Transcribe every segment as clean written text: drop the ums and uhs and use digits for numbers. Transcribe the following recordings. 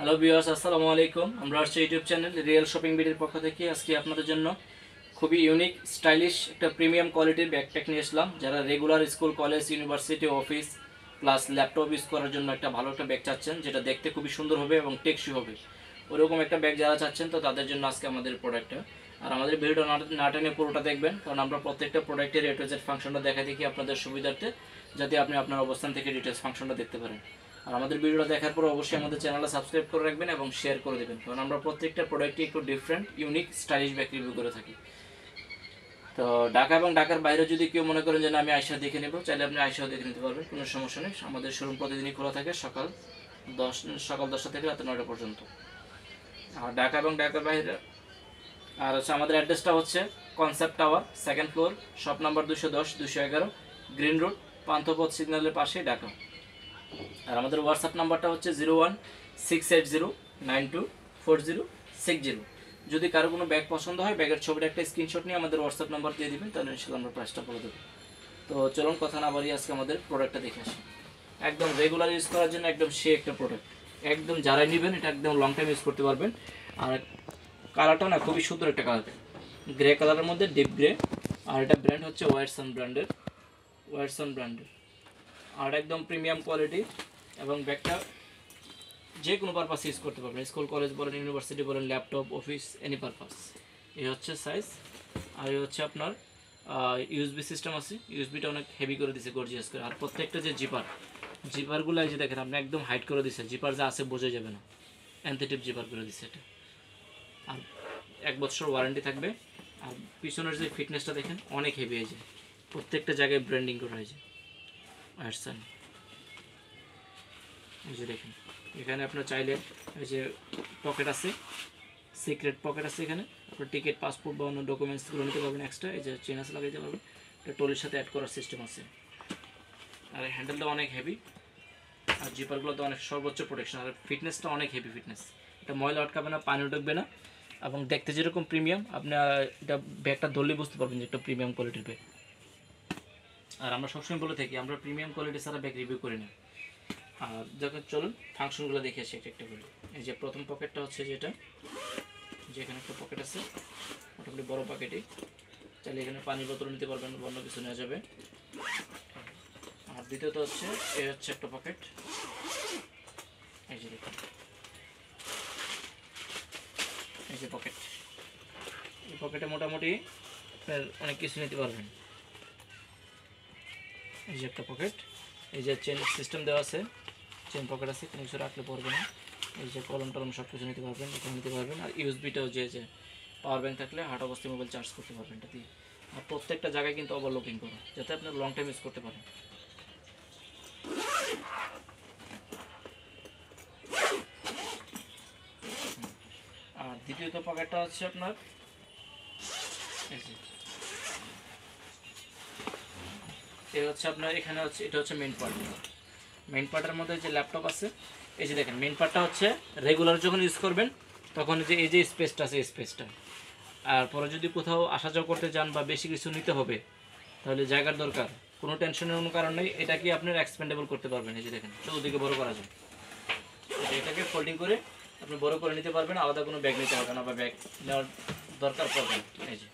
Hello viewers, আসসালামু আলাইকুম। আমরা আসছি ইউটিউব চ্যানেল রিয়েল শপিং বিডির পক্ষ থেকে। আজকে আপনাদের জন্য খুবই ইউনিক স্টাইলিশ একটা প্রিমিয়াম কোয়ালিটির ব্যাকপ্যাক নিয়ে আসলাম। যারা regular school, college, university, office plus laptop use করার জন্য একটা ভালো একটা ব্যাগ চাচ্ছেন, যেটা দেখতে খুবই সুন্দর হবে এবং টেকসই হবে, ওরকম একটা ব্যাগ যারা চাচ্ছেন, তো তাদের জন্য আজকে আমাদের প্রোডাক্টটা। আর আমাদের ভিডিওটা না টেনে পুরোটা দেখবেন, কারণ আমরা প্রত্যেকটা প্রোডাক্টের এ টু জেড ফাংশনটা দেখা দেখি আপনাদের সুবিধার্থে, যাতে আপনি আপনার অবস্থান থেকে ডিটেলস ফাংশনটা দেখতে পারেন। আর আমাদের ভিডিওটা দেখার পর অবশ্যই আমাদের চ্যানেলটা সাবস্ক্রাইব করে রাখবেন এবং শেয়ার করে দেবেন, কারণ আমরা প্রত্যেকটা প্রোডাক্টই একটু different, unique, stylish bag review করে থাকি। তো ঢাকা এবং ঢাকার বাইরে যদি কেউ মনে করেন যে আমি আয়সা দেখে নেব, চাইলে আপনি আয়সাও দেখে নিতে পারবেন, কোনো সমস্যা নেই। আমাদের শোরুম প্রতিদিনই খোলা থাকে সকাল 10টা থেকে রাত 9টা পর্যন্ত। আর ঢাকা এবং ঢাকার বাইরে আর আমাদের অ্যাড্রেসটা হচ্ছে concept tower, second floor, shop number 210-211, green road, Panthapath সিগন্যালের পাশে, ঢাকা। আর আমাদের হোয়াটসঅ্যাপ নাম্বারটা হচ্ছে 0168092406। যদি কারো কোনো ব্যাগ পছন্দ হয়, ব্যাগের ছবিটা একটা স্ক্রিনশট নিয়ে আমাদের হোয়াটসঅ্যাপ নাম্বার দিয়ে দিবেন, তাহলে ইনশাআল্লাহ আমরা প্রাইসটা বলে দেবো। তো চলুন কথা না বাড়িয়ে আজকে আমাদের প্রোডাক্টটা দেখে আসি। একদম রেগুলার ইউজ করার জন্য একদম একটা প্রোডাক্ট, একদম যারাই নেবেন এটা একদম লং টাইম ইউজ করতে পারবেন। আর কালারটা না খুবই সুন্দর একটা কালার, গ্রে কালারের মধ্যে ডিপ গ্রে। আর এটা ব্র্যান্ড হচ্ছে ওয়াটসন ব্র্যান্ডের। আর একদম প্রিমিয়াম কোয়ালিটি, এবং ব্যাগটা যে কোনো পারপাস ইউজ করতে পারবেন, স্কুল, কলেজ বলেন, ইউনিভার্সিটি বলেন, ল্যাপটপ, অফিস, এনি পারপাস। এই হচ্ছে সাইজ। আর এই হচ্ছে আপনার ইউএসবি সিস্টেম আছে, ইউএসবিটা অনেক হেভি করে দিয়েছে, গর্জিয়াস করে। আর প্রত্যেকটা যে জিপারগুলো এই যে দেখেন, আপনি একদম হাইট করে দিচ্ছে, জিপার যা আছে বোঝা যাবে না, অ্যান্থেটিভ জিপার করে দিচ্ছে এটা। আর 1 বছর ওয়ারেন্টি থাকবে। আর পিছনের যে ফিটনেসটা দেখেন, অনেক হেভি হয়েছে, প্রত্যেকটা জায়গায় ব্র্যান্ডিং করা হয়েছে ওয়াটসন। এই যে দেখেন, এখানে আপনার চাইলে এই যে পকেট আছে, সিক্রেট পকেট আছে, এখানে আপনার টিকিট, পাসপোর্ট বা অন্য ডকুমেন্টসগুলো নিতে পারবেন এক্সট্রা। এই যে চেন আছে, লাগাইতে পারবেন, এটা ট্রলির সাথে অ্যাড করার সিস্টেম আছে। আর হ্যান্ডেলটা অনেক হেভি, আর জিপারগুলো তো অনেক সর্বোচ্চ প্রোটেকশন, আর ফিটনেসটা অনেক হেভি ফিটনেস। এটা ময়লা আটকাবে না, পানিও ঢুকবে না, এবং দেখতে যেরকম প্রিমিয়াম, আপনি এটা ব্যাগটা ধরলেই বুঝতে পারবেন যে একটা প্রিমিয়াম কোয়ালিটির ব্যাগ। আর আমরা সবসময় বলে থাকি, আমরা প্রিমিয়াম কোয়ালিটি ছাড়া ব্যাগ রিভিউ করি না। আর যখন চলুন ফাংশনগুলো দেখে আসি একটা করে। এই যে প্রথম পকেটটা হচ্ছে যেটা, যেখানে একটা পকেট আছে, মোটামুটি বড় পকেটই, চাইলে এখানে পানির বোতল নিতে পারবেন, অন্য কিছু নেওয়া যাবে। আর দ্বিতীয়ত হচ্ছে এই হচ্ছে একটা পকেট, এই যে দেখুন, এই যে পকেট, এই পকেটে মোটামুটি আপনার অনেক কিছু নিতে পারবেন। এই যে একটা পকেট, এই যে চেন সিস্টেম দেওয়া আছে, চেন পকেট আছে, কোনো কিছু রাখলে পড়বে না। এই যে কলম টলম সব কিছু নিতে পারবেন, এখানে নিতে পারবেন। আর ইউএসবিটাও যে পাওয়ার ব্যাঙ্ক থাকলে হার্ড অবস্থায় মোবাইল চার্জ করতে পারবেন এটা দিয়ে। আর প্রত্যেকটা জায়গায় কিন্তু ওভারলকিং করা, যাতে আপনার লং টাইম ইউজ করতে পারেন। আর দ্বিতীয়ত পকেটটা হচ্ছে আপনার, এই হচ্ছে আপনার, এখানে হচ্ছে, এটা হচ্ছে মেইন পার্টের মধ্যে যে ল্যাপটপ আছে, এই যে দেখেন, মেইন পার্টটা হচ্ছে রেগুলার যখন ইউজ করবেন তখন যে এই যে স্পেসটা আছে, এই স্পেসটা। আর পরে যদি কোথাও আসা যাওয়া করতে যান বা বেশি কিছু নিতে হবে, তাহলে জায়গার দরকার, কোনো টেনশনের কোনো কারণ নেই, এটাকে আপনার এক্সপেন্ডেবল করতে পারবেন। এই যে দেখেন, চতুর্দিকে বড় করা যায়, এটাকে ফোল্ডিং করে আপনি বড় করে নিতে পারবেন, আলাদা কোনো ব্যাগ নিতে হবে না বা ব্যাগ নেওয়ার দরকার পড়বে না। এই যে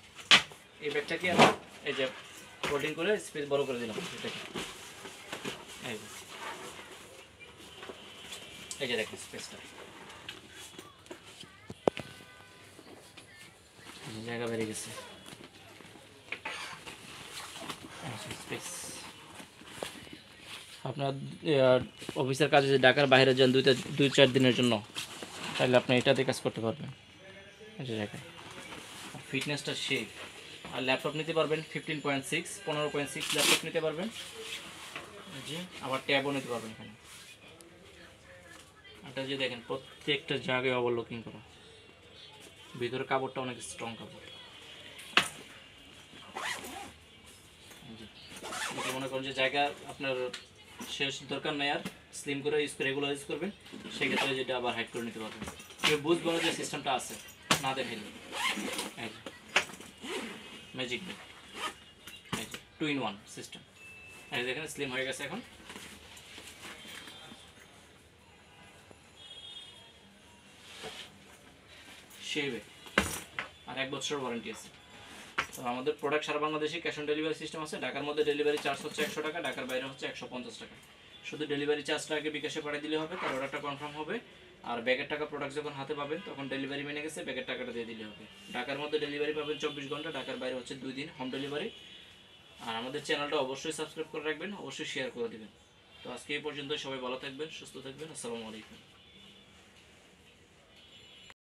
এই ব্যাগটাকে আমি এই যে ফোল্ডিং করে স্পেস বড় করে দিলাম, এটাকে এই যে দেখেন স্পেসটা, জায়গা বেড়ে গেছে স্পেস। আপনার অফিসের কাজে যে ঢাকার বাইরে যান 2-4 দিনের জন্য, তাহলে আপনি এটাতে কাজ করতে পারবেন এই জায়গায়। আর ফিটনেসটা শেপ। আর ল্যাপটপ নিতে পারবেন 15.6 ল্যাপটপ নিতে পারবেন, জি। আবার ট্যাবও নিতে পারবেন এখানে। এটা যে দেখেন, প্রত্যেকটা জায়গায় ওভারলকিং করা, ভিতরে কাপড়টা অনেক স্ট্রং কাপড়। যদি মনে করেন যে জায়গা আপনার শেষ দরকার নেই, আর স্লিম করে রেগুলার ইউজ করবেন, সেক্ষেত্রে যেটা আবার হাইড করে নিতে পারবেন। কেউ বুঝবো না যে সিস্টেমটা আছে না দেখেন। Magic bag, 2-in-1 system. এই দেখেন স্লিম হয়ে গেছে এখন। হিসেবে, আর 1 বছরের ওয়ারেন্টি আছে। তো আমাদের প্রোডাক্ট সারা বাংলাদেশে ক্যাশ অন ডেলিভারি সিস্টেম আছে। ঢাকার মধ্যে ডেলিভারি চার্জ হচ্ছে 100 টাকা, ঢাকার বাইরে হচ্ছে 150 টাকা। শুধু ডেলিভারি চার্জটা আগে বিকাশে পাঠিয়ে দিলে হবে, তার অর্ডারটা কনফার্ম হবে। আর ব্যাগের টাকা প্রোডাক্ট যখন হাতে পাবেন তখন ডেলিভারি মেনে গেছে, ব্যাগের টাকাটা দিয়ে দিলে হবে। ঢাকার মধ্যে ডেলিভারি পাবেন 24 ঘন্টা, ঢাকার বাইরে হচ্ছে 2 দিন হোম ডেলিভারি। আর আমাদের চ্যানেলটা অবশ্যই সাবস্ক্রাইব করে রাখবেন, অবশ্যই শেয়ার করে দিবেন। তো আজকে এই পর্যন্ত, সবাই ভালো থাকবেন, সুস্থ থাকবেন। আসসালামু আলাইকুম।